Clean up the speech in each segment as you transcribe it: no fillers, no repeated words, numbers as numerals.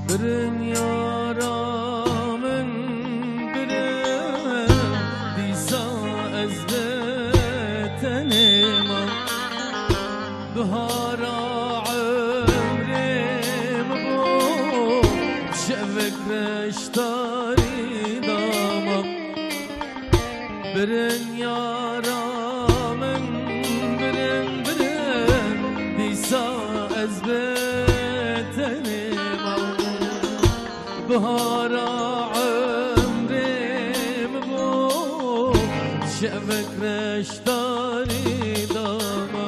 برن یارامن برن دیسا از بتنما بهارا عمرم بو شفك رشتاري داما برن یارامن برن دیسا از بتنما بهارا عمرم بو شفك رشتاري داما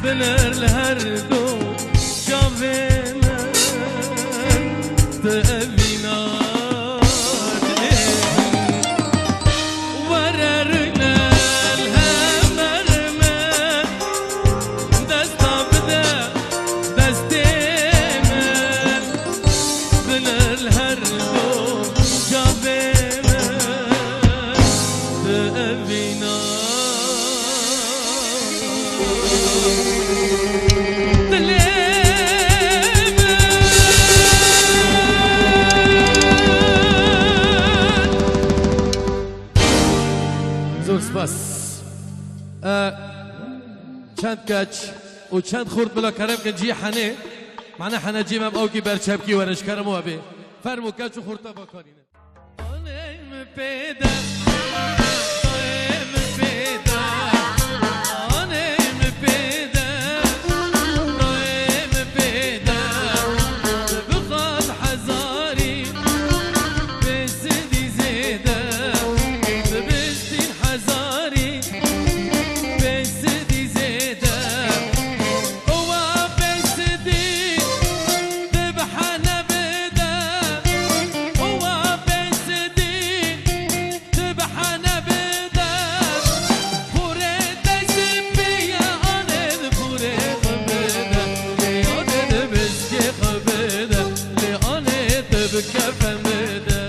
بنر لهر دو جاوه من تأوینا وررنا الهمر من دستا بده دستی من بنر لهر دو جاوه من تأوینا زور سپاس چند کچ و چند خورد بلا کرم کن جی حنه معنی حنه جیم هم اوکی برچب کی ورش کرم و بی فرمو کچ و خورد با کارینه آنیم پیدا آنیم پیدا آنیم پیدا آنیم پیدا بخواد حزاری بسدی زیده بستین حزاری بسدی زیده او بسدی ذبحنا بدا او بسدي ذبحنا بدا فوري دسبيا انا فوري خبدا لي بسكي خبدا لي انا تبكى فمدا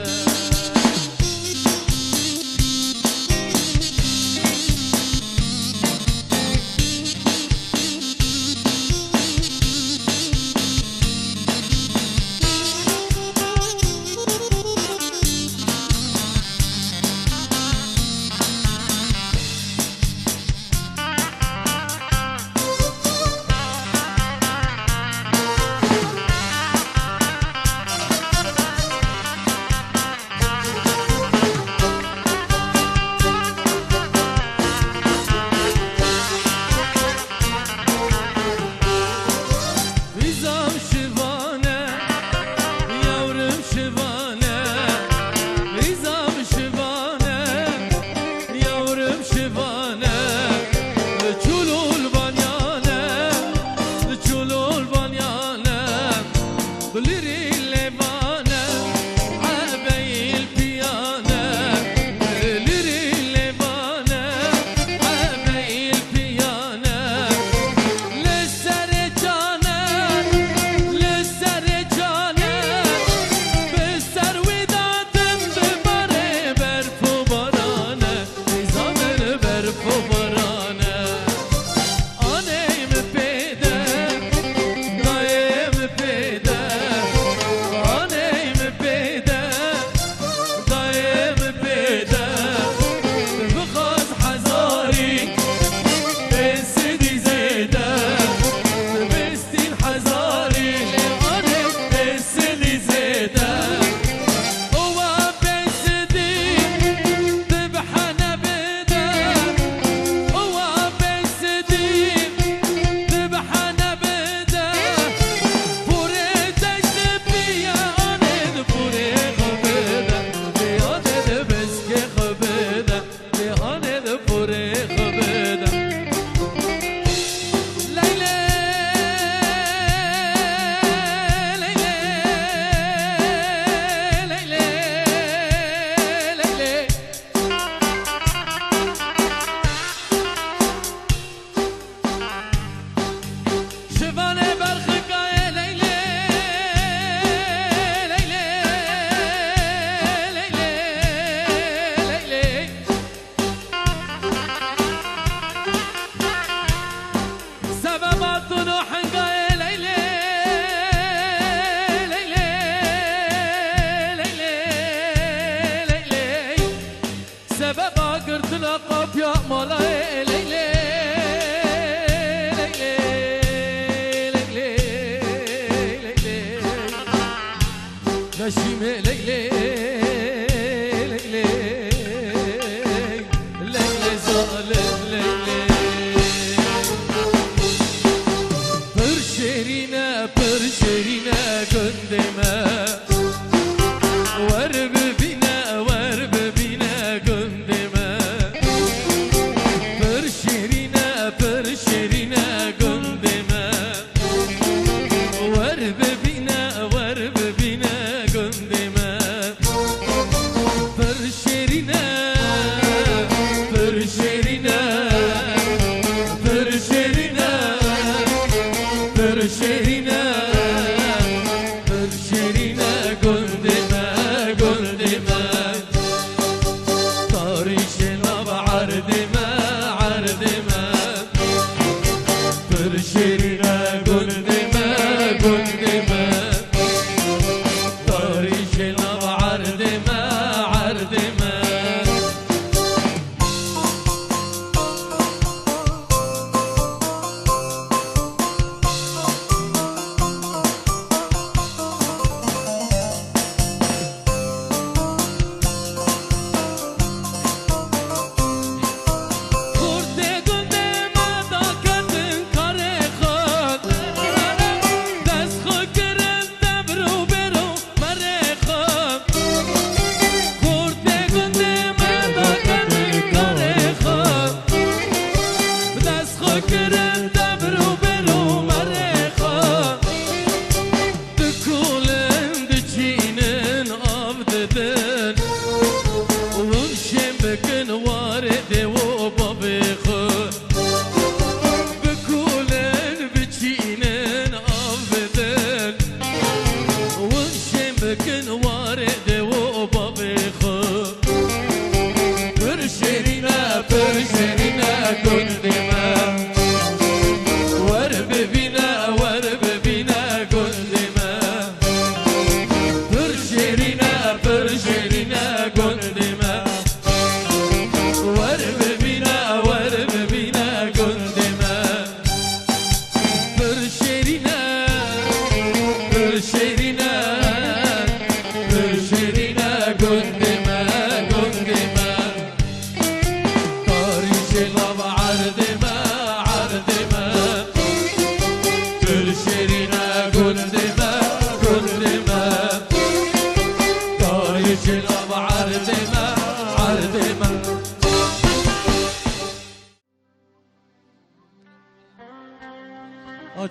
شیرینه گل برشيرنا برشيرنا قندما قندما طارشنا بعردما عردما برشيرنا قندما قندما طارشنا بعردما عردما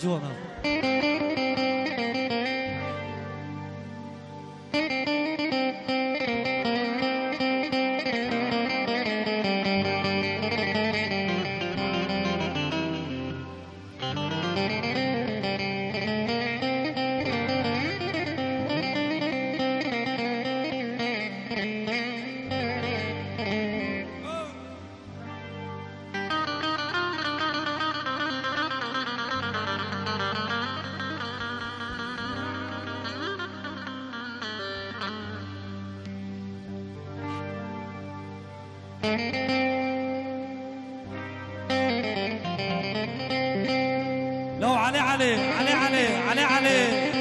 جوانا لو علي علي علي علي علي علي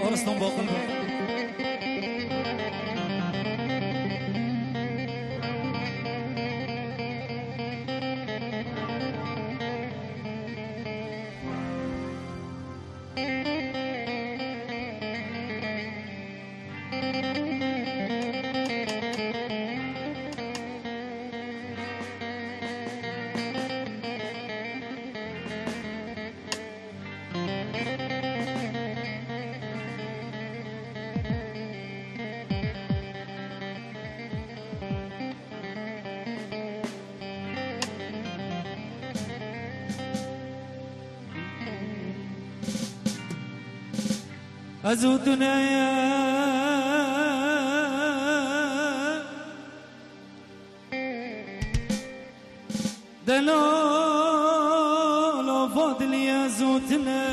أرسطن باقل أزودنا يا دلال فضل يا زودنا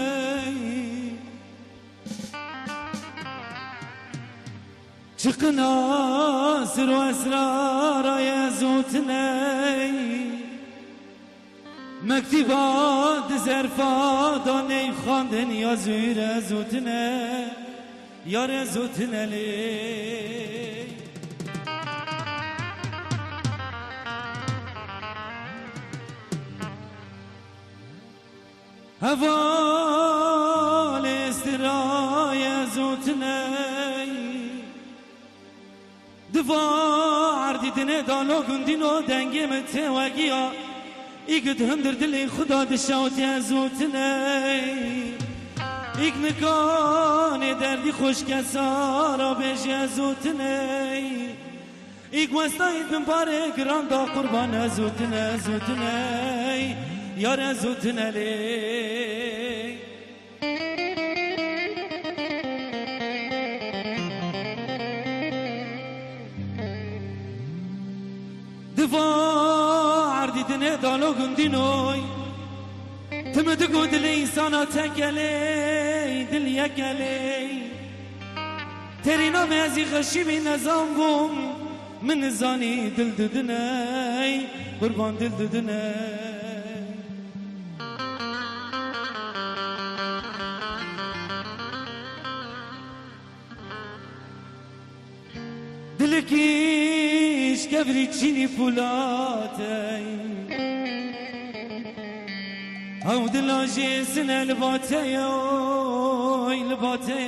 شقنا سر وأسرار يا زودنا مكتبات زرفات نی خواندن یا زیر زوتنه یار زوتنه لی هوال استرای زوتنه دوار دیدنه دالو گندینو دنگی متوگیا ایگت هندر دلی خدا دشاوت ازوتنی ایگ نکان دردی خوش کسارا بیش ازوتنی ایگ وستایید من باره گران دا قربان ازوتنی یار ازوتنی عرديتني دالو قندينوي تمدقو دل إنسانا تكالي دل يكالي ترينا مازي غشي من نظام بوم من زاني دل ددناي قربان دل ددناي دلكيش كبري تشيني فولاتي او دلاجي سنة لباتي لباتي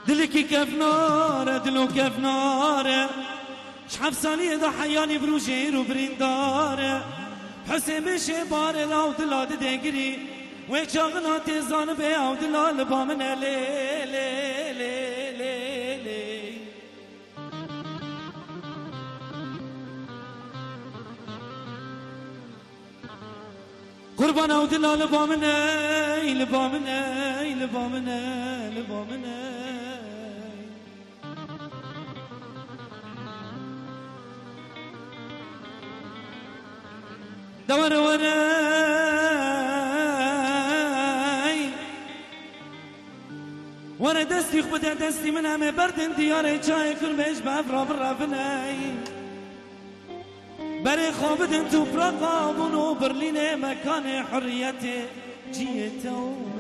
دلكي كيف نار دلو كيف نار شحب سالي دا حياني بروجير وبريندار حسين بشي بار لاو دلاد دنگري وچاغنا تزان بي او دلال بامنا لي لي لي لي لي قربان او دلال بامنا لبامنا لبامنا لبامنا دور ورا دستي خبدا دستي من همه بردن دياري چای کن بهش بفرا برافنای برای خوابدن تو پراقابون و برلین مکان حریت جیت و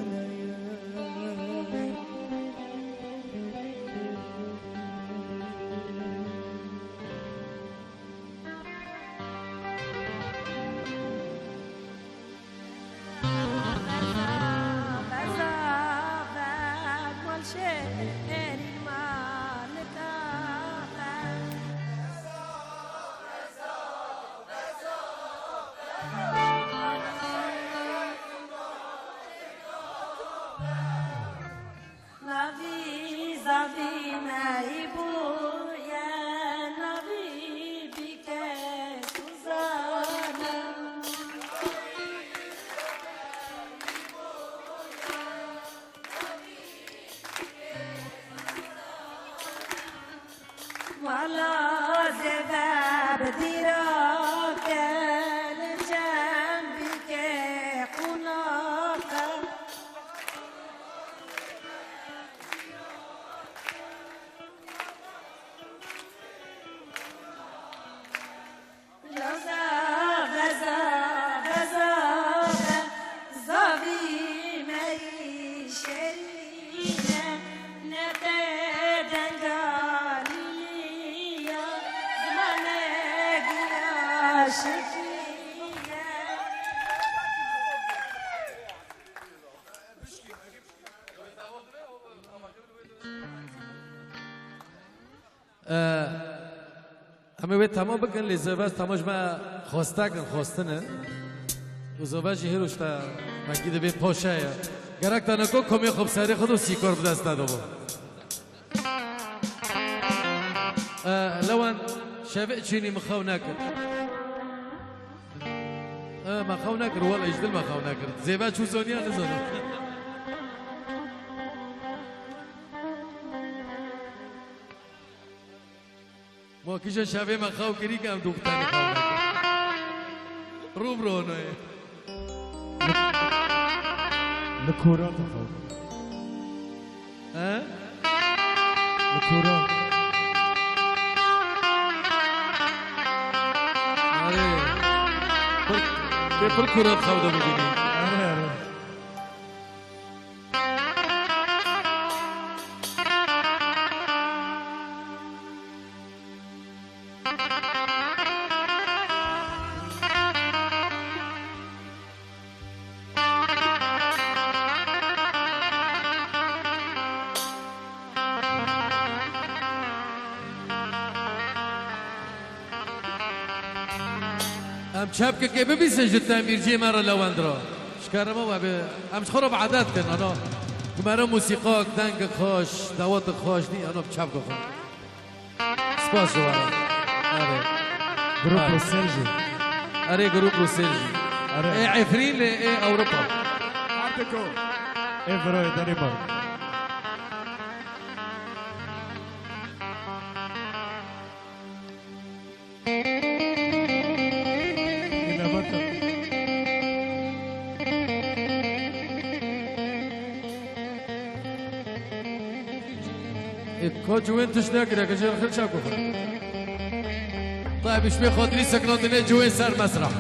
همه باید تمام بکن لزوج تماش ما خواسته کن خواسته نه و زوج هیروش تا مکیده به پاشه یا گرک تا نکو کمی خوب سری خود و سیکار بدست ندو با لوان شبه چینی مخاو نکر مخاو نکر والا اجدل مخاو نکر زیبا چو زونی ها نزونی ما کیش شبه مخاو کری که هم دوختانی خواو نکر روب رو نوی لکورا تخواه ها؟ لکورا آره پر کورات خواو دو بگیری آره آره ام چپ که ببیسه جدا بیرجی مرا لواندرا شکرم و به ام خورا بعدت کن انا مرا موسیقا دنگ خوش دوات خوش نی انا چپ کن سپاس شما آره جروب روسلجي آره گروپ روسلجی آره عفرین اوروپا عندكم افرو دانمارك إذا بطل كوج وين تشتاق لك اجل خل شاكو طيب ايش بياخذ لي سكنات جوين صار مسرح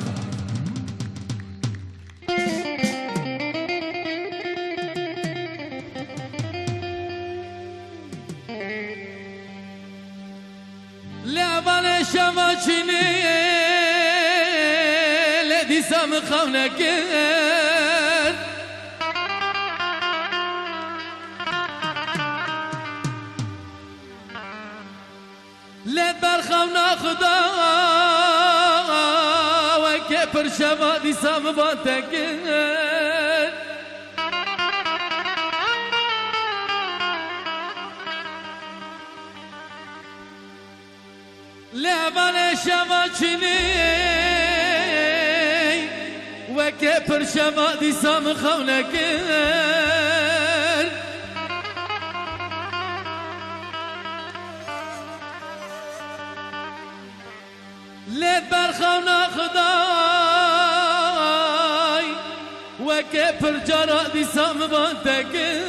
لعبان شماچینی لدیسم خونکن لد برخونا خدا و که پر شما دیسم بانتکن لعبان شماچینی و که پر شما دیسم خونکن لید برخونا خدای و که پر جارا دیسم بانتکن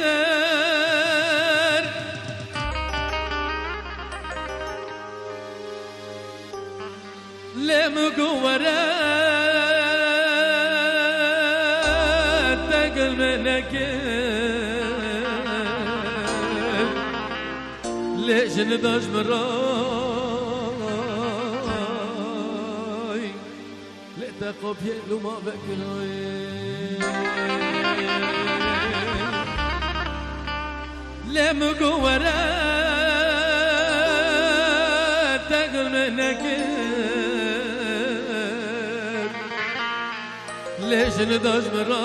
لمگو ورد تقل منكن ليش نداش مراي لتقف يلو ما بكروي لمگو ورد تقل منكن ليش نداش مراي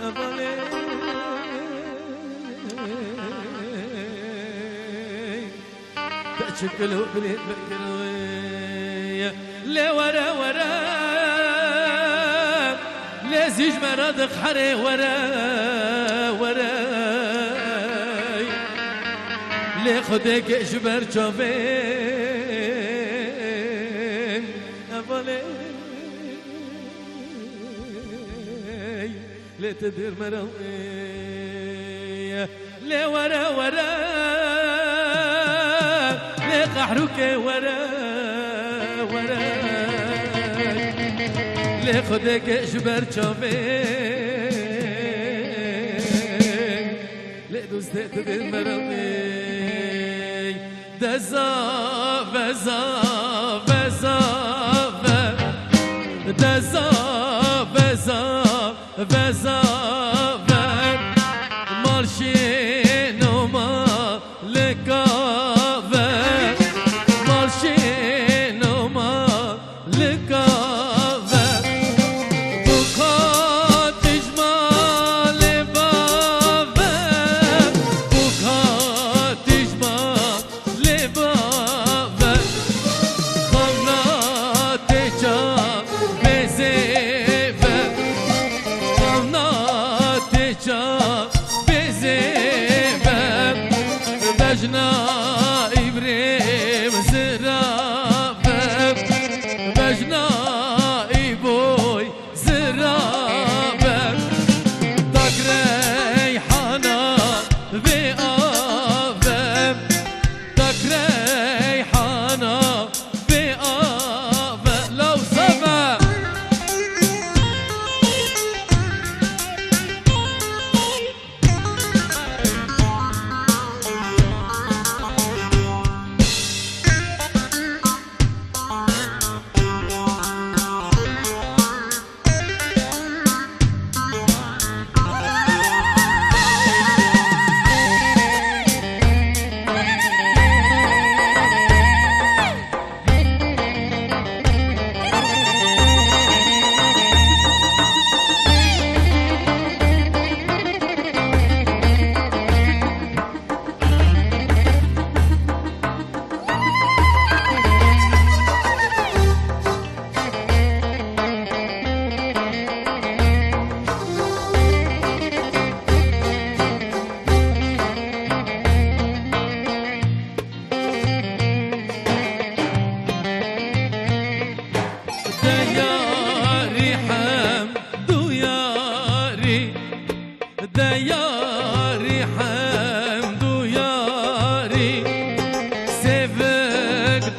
أبالي تشكله بليت بكروي لي ورا ورا لازيج مرادق حري ورا ورا لي خدك جبر جوفين أبالي لي تدير مراوي لي ورا ورا لي قحروك ورا ورا لي خدك جبر جوفين لي دوست تدير مراوي دزا بزا بزا دزا بزا بزا مارشينو ما لكافة مارشينو ما لكافة بوكاتش مال بابا بوكاتش مال بابا خوناتي جا بزيفة خوناتي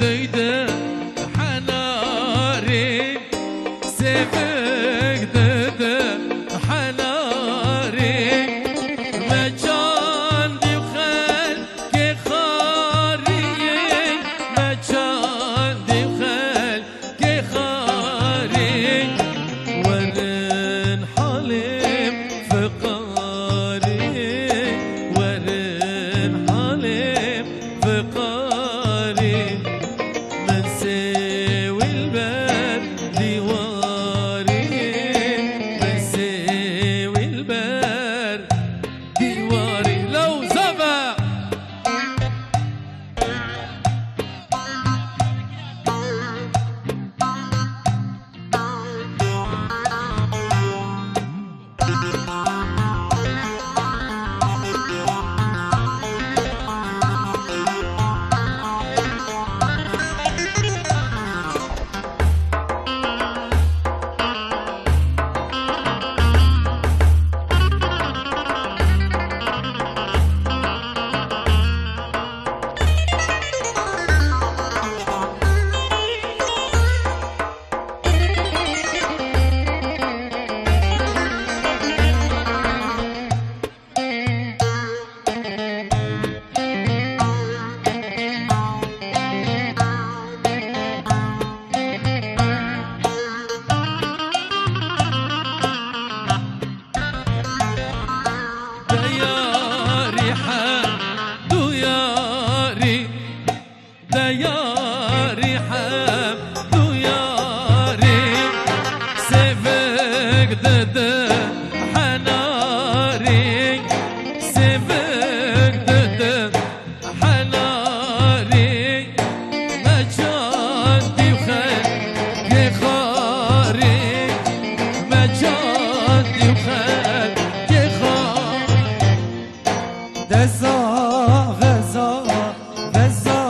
دویده حناری سفک دده حناری مجان دیو خل که خاریه مجان دیو خل که خاری ورن حالم فقاری ورن حالم فقاری من سوي الباب ديواري من سوي الباب ديواري لو زفا دياري حمدو ياري دياري حمدو ياري سيفك دده حناري سيفك دده حناري مجان ديو خل خاري مجان ديو خل دزا غزا غزا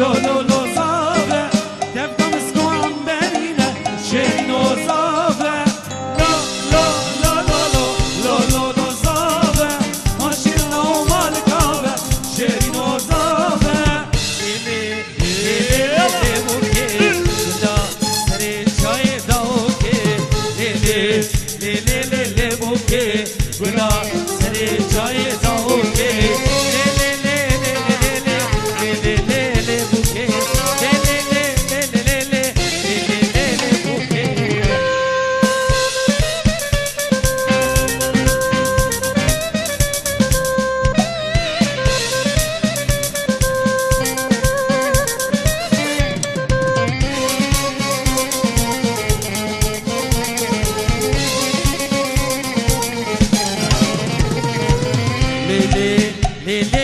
لو لو لو صافة تبقى مسكو عم برينا شيرينو صافة لو لو لو لو لو لو لو صافة ماشينا ومالكافة شيرينو صافة إلي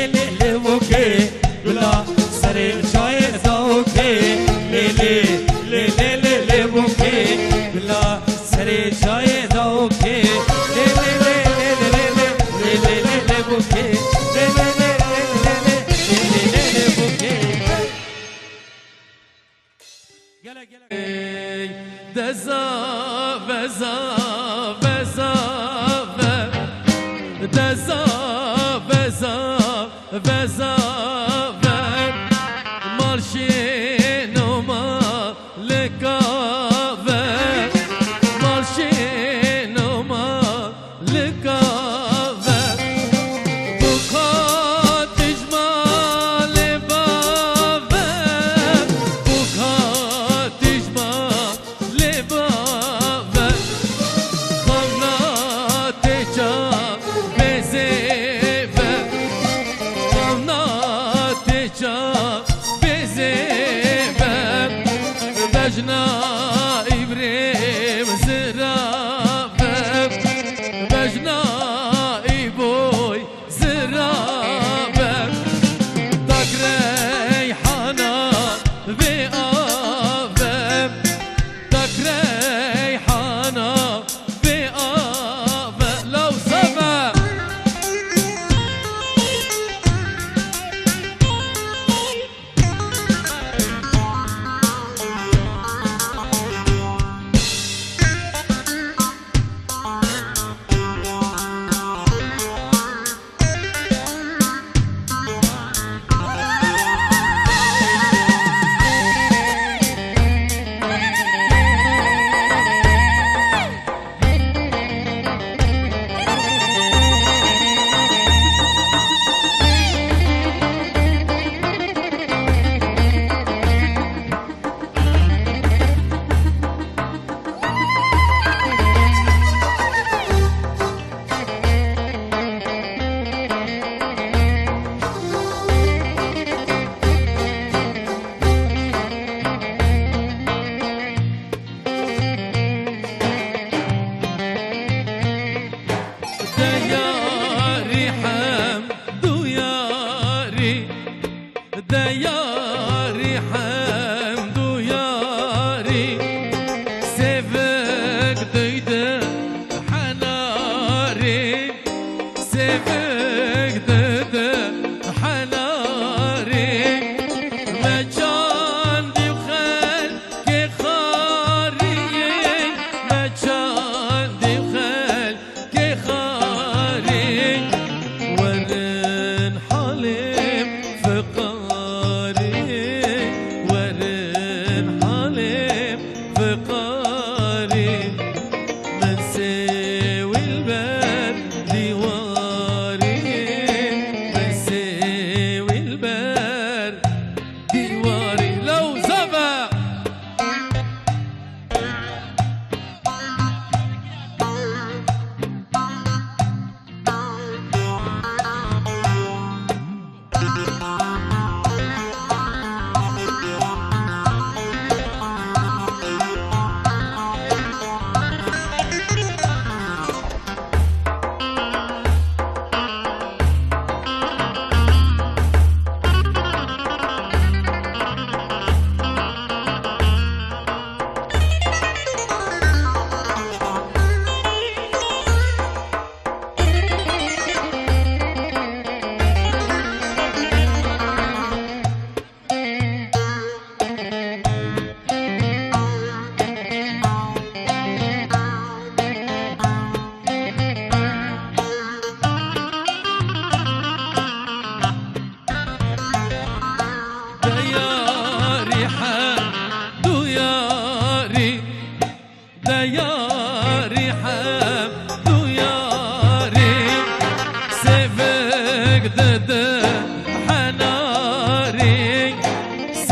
إلي بوكي لا سري شاي داوكي إلي إلي إلي بوكي لا سري شاي داوكي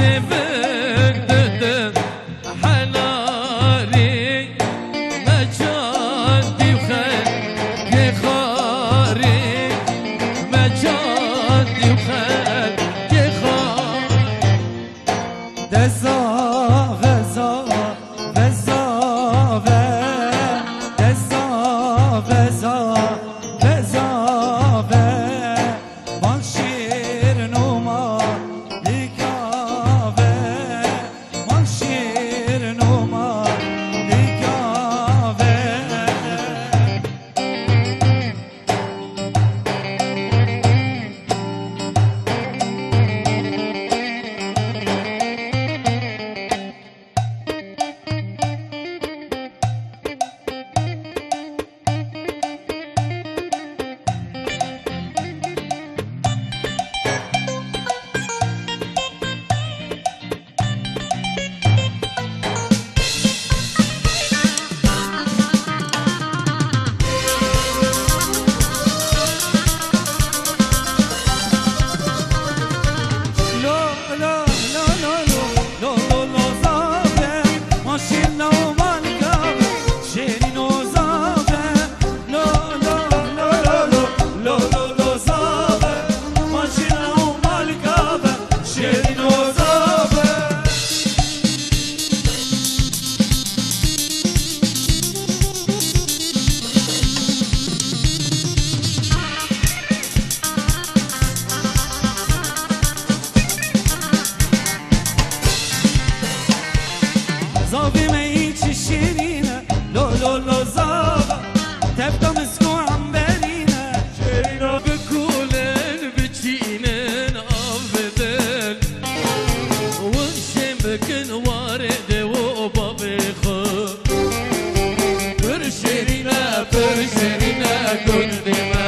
سبك ددم حناري مجادي وخلقي خاري مجادي وخلقي خاري دزا غزا غزا دزا غزا غزا من شیر نوما لیکاوه من شیر نوما لیکاوه زابي ما يجي شيرينا لو لو لو زابا تبقى مسكوع عم بالينا شيرينا بكولن بتشينن أفضل ونشم بكن وارد وبابخو برشيرينا قدما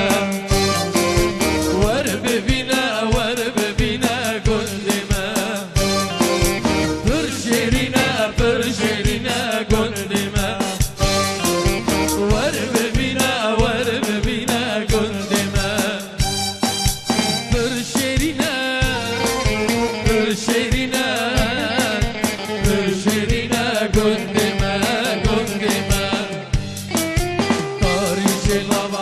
ورب بينا قدما برشيرينا قدما ورب بينا قدما برشيرينا قدما طارج لب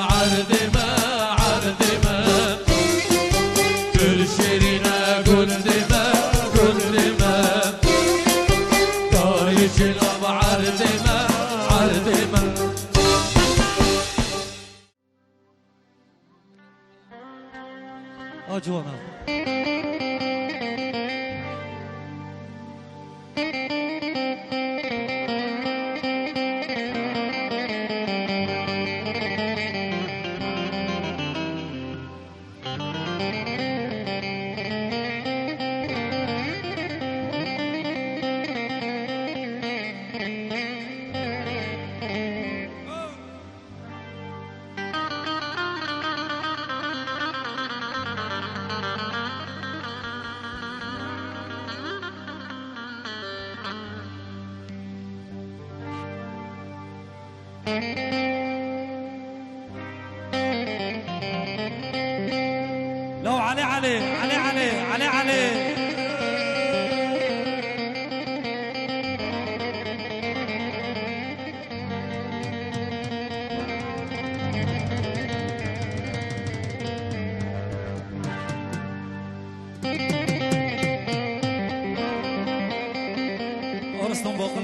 عردما برشيرينا قدما طارج لب عردما أجوانا لو علي أرسطن باقل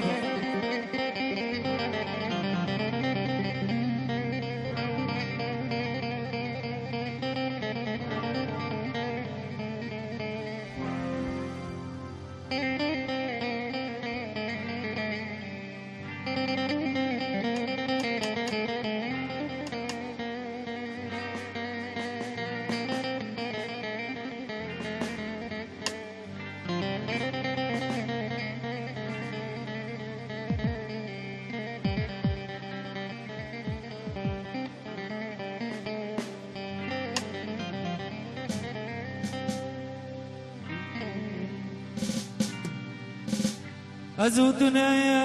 أزودنا يا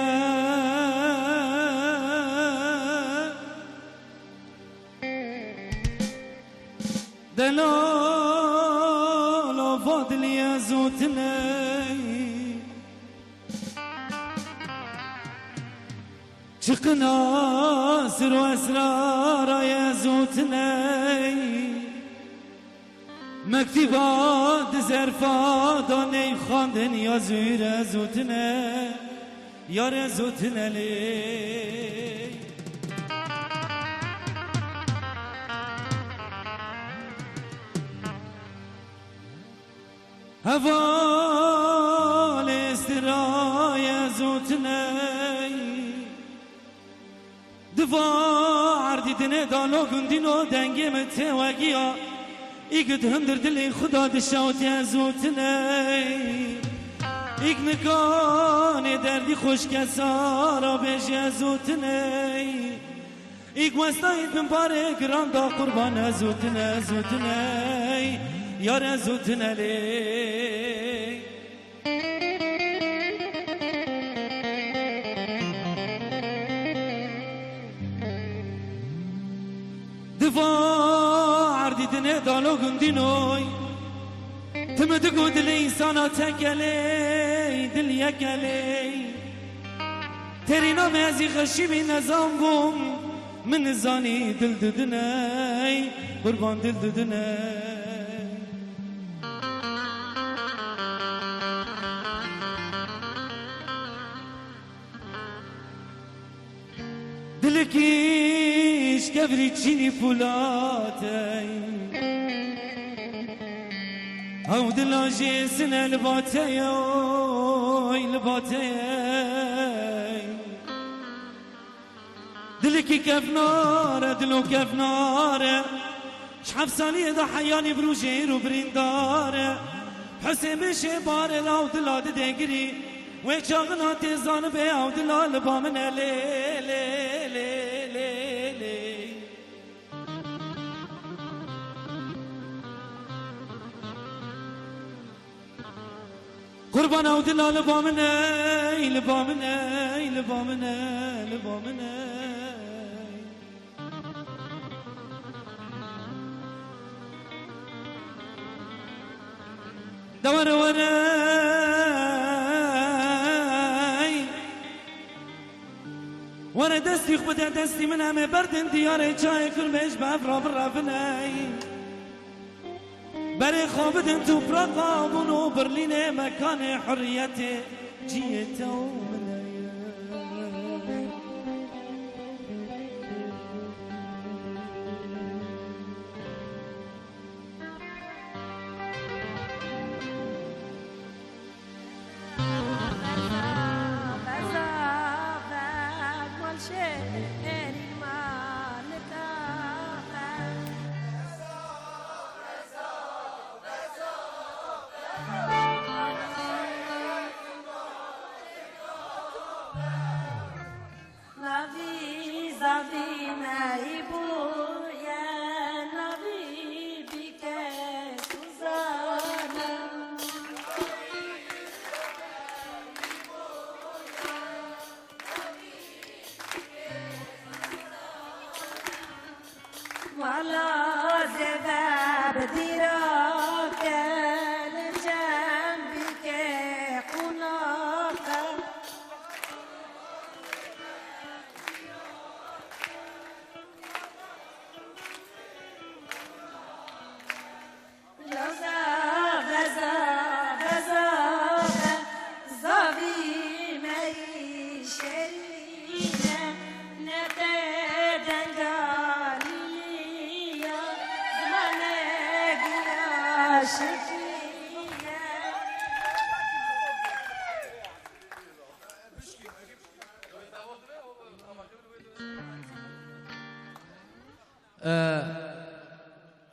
دلال فاضل يا زودنا شقنا سر واسرار يا زوتني مكتبات زرفات نی خواندن یا زیر زوتنه یار زوتنه لی هوال استرای زوتنه دوار دیدنه دالو گندینو دنگی متوگیا ایگد هندر دلی خدا دشاوت یا زوتنه ایگ نکان دردی خوش کسارا بیش یا زوتنه ایگ وستایید من باره گران دا قربان زوتنه زوتنه یار زوتنه لی دفاع دیدنه دالو گندینوی تمدگو دل انسانا تکلی دل یکلی ترینا مزی خشی بی نظام بوم من زانی دل ددنه قربان دل ددنه دلکیش کبری چینی پولاتی او دلاجی سنه لباتی اوی لباتی دلکی کفناره دلو کفناره شحف سالی دا حیانی بروجه رو برینداره حسین بشه بار لاو دلاد دگری و چاقنا تیزان به او دلال با من لی لی لی لی لی قربان او دلال با من لی با من لی با من لی با من دور ورا دستي خبدا دستي من همه بردن دیاره چای کن بهش بفرا برفنی برای خوابدن تو پراقابون و برلین مکان حریت جیت و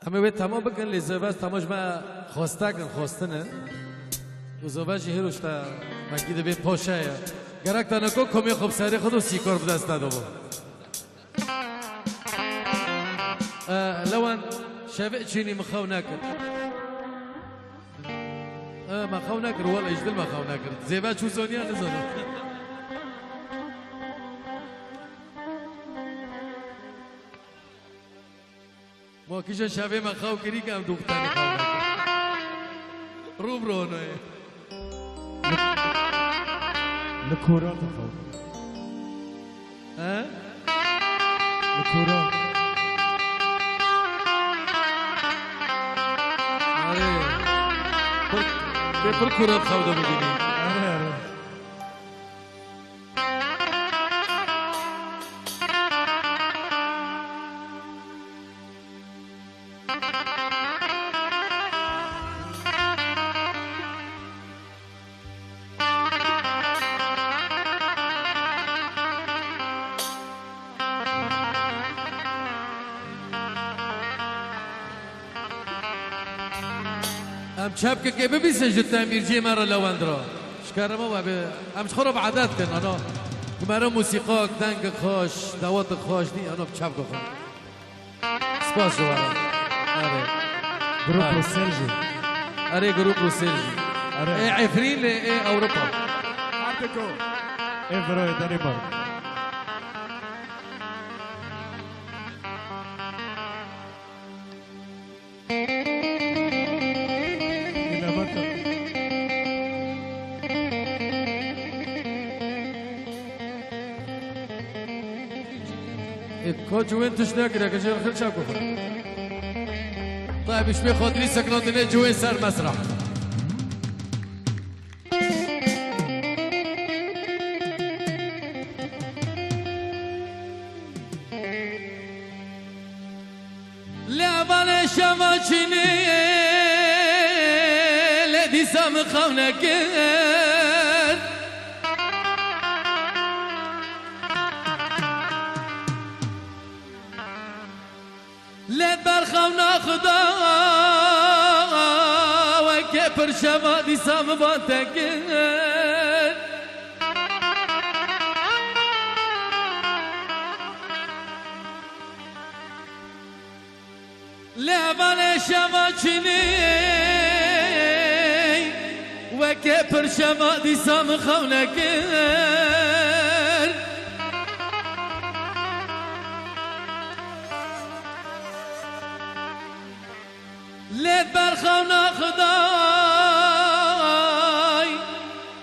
همه باید تمام بکن لیزوز تماش ما خواسته کن خواسته نه و زوباش هیروش تا مکیده بین پاشه یا گرک تا نکو کمی خوب سری خود و سیکار بدست ندو با لوان شبه چینی مخاو نکر مخاو نکر والا اجدل مخاو نکر زیبا چو زونیا نزانو ما کیش شبه مخاو کری که هم دختانی خواو نکر روب رونوی لکورات خود ها الكورة آره پر کورات خوده بگیریم آره آره ام چپ که ببیسه جدا میرجی مرا لواندرا شکرم و به ام خورا بعدت کن انا مرا موسیقا دنگ خوش دوات خوش نی انا چپ کن سپاس رو آره جروب روسلجي آره گروپ روسلجی آره ای عفرین ای اوروپا عندكو افروي دنمارك دينامارك كوج وين تشناك يا كجير خير شاكو طيب ايش بياخذ لي سكنات اللي جوين صار مسرح لعبان شماشيني لدي سام خونك لد برخونا خدا وكبر شما دي سام بانتك لعبان شما چني وكبر شما دي سام خونك لید برخونا خدای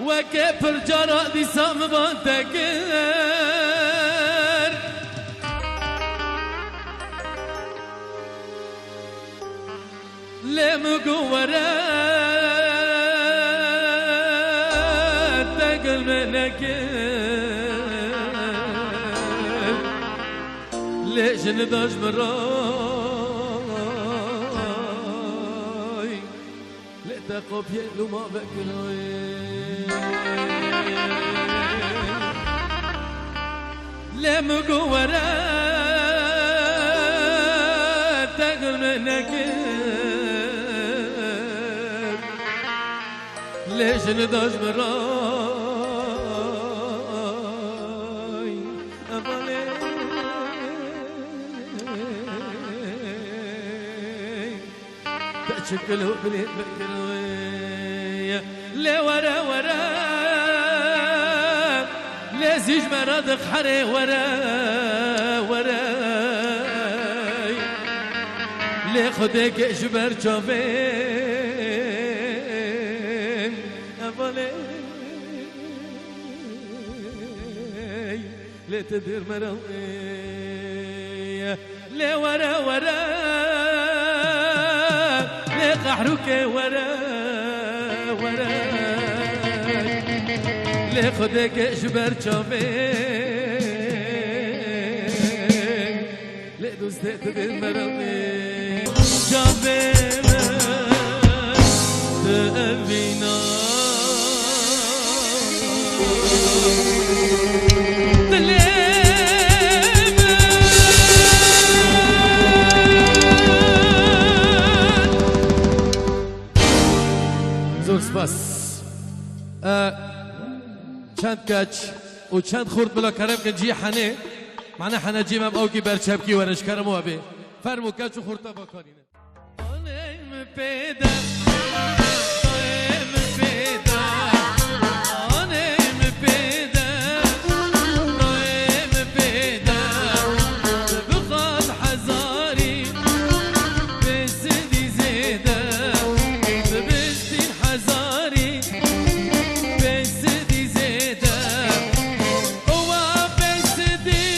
و که پر جارا دی سام بانتگر لیم گوره تگل منکر لیشن داش برای لتقوب يلو ما بكروي لم قورا تغل منك ليش نداش براي أبالي تشكله بليت بكروي لي ورا ورا لزيج مرادق حري ورا ورا لي خدك جبر جابين أبالي لي تدير مراوي لي ورا ورا لي قحروك ورا ورا لي خدك جبر جابين لي دوست تدير مراوي جابين تقبينا زور سپاس چند کچ و چند خورد بلا کرم که جی حنه معنی حنه جیم هم اوکی برچب کی ورش کرم و بی فرمو کچ و خورده با کارینه آنیم پیدا آنیم پیدا آنیم پیدا آنیم پیدا بخواد حزاری بسدی زیده ببستین حزاری بسدی زیده و بسدی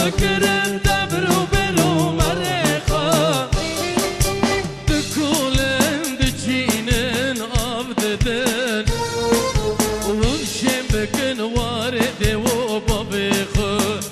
بکرم دبرو برو مرخا دکولن دچینن آب ددن ورشم بکن وارد و بابی خود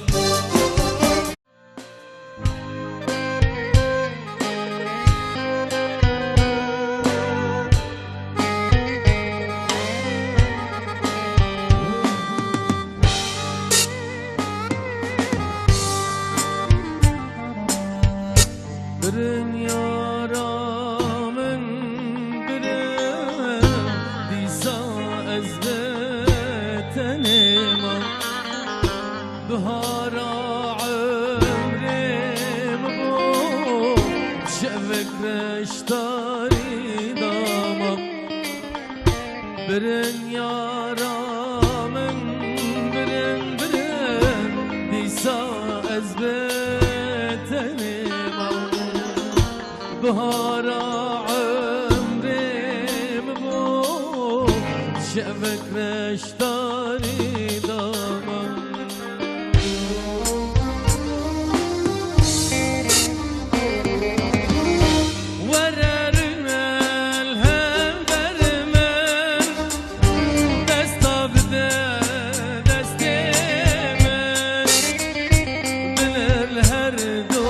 برن یارامن برن دیسا از بتنما بهارا عمرم بو شفك رشتاري داما برن یارامن برن دیسا از بتنما بهارا عمرم بو شفك رشتاري داما وررنا الهم برمن دستا بده دستي من بنر الهر دو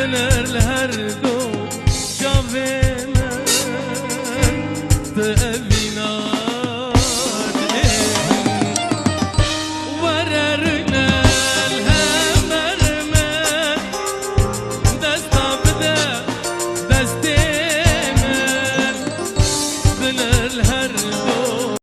دنر لهر دو جاوه من